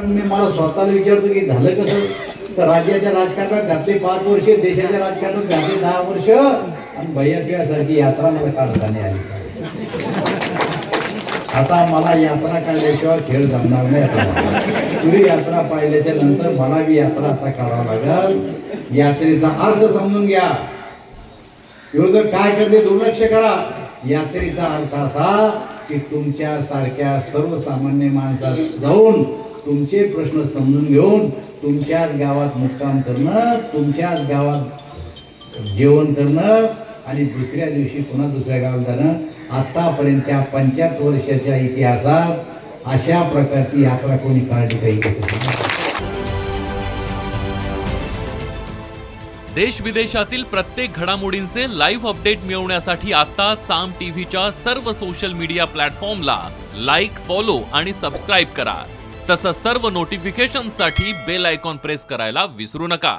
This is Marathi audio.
मी मला स्वतःला विचारतो की झालं कसं, तर राज्याच्या राजकारणात घातले 5 वर्ष, देशाच्या राजकारणात घातले 10 वर्ष, आणि भैयासारखी यात्रा मला काढता नाही आली. आता मला यात्रा काढल्याशिवाय खेळ जमणार नाही. तुम्ही यात्रा पाहिल्याच्या नंतर मला बी यात्रा आता काढावं लागेल. यात्रेचा अर्थ समजून घ्या. विरोधक काय करते, दुर्लक्ष करा. यात्रेचा अर्थ असा की तुमच्या सारख्या सर्वसामान्य माणसात जाऊन तुमचे प्रश्न समजून घेऊन तुमच्याच गावात मुक्काम करणं, तुमच्याच गावात जेवण करणं आणि दुसऱ्या दिवशी पुन्हा दुसऱ्या गावात जाणं. आतापर्यंतच्या 75 वर्षाच्या इतिहासात अशा प्रकारची यात्रा कोणी काढली काही. देश विदेशातील प्रत्येक घडामोडींचे लाईव्ह अपडेट मिळवण्यासाठी आता साम टीव्हीच्या सर्व सोशल मीडिया प्लॅटफॉर्मला लाईक, फॉलो आणि सबस्क्राईब करा. तसंच सर्व नोटिफिकेशनसाठी बेल आयकॉन प्रेस करायला विसरू नका.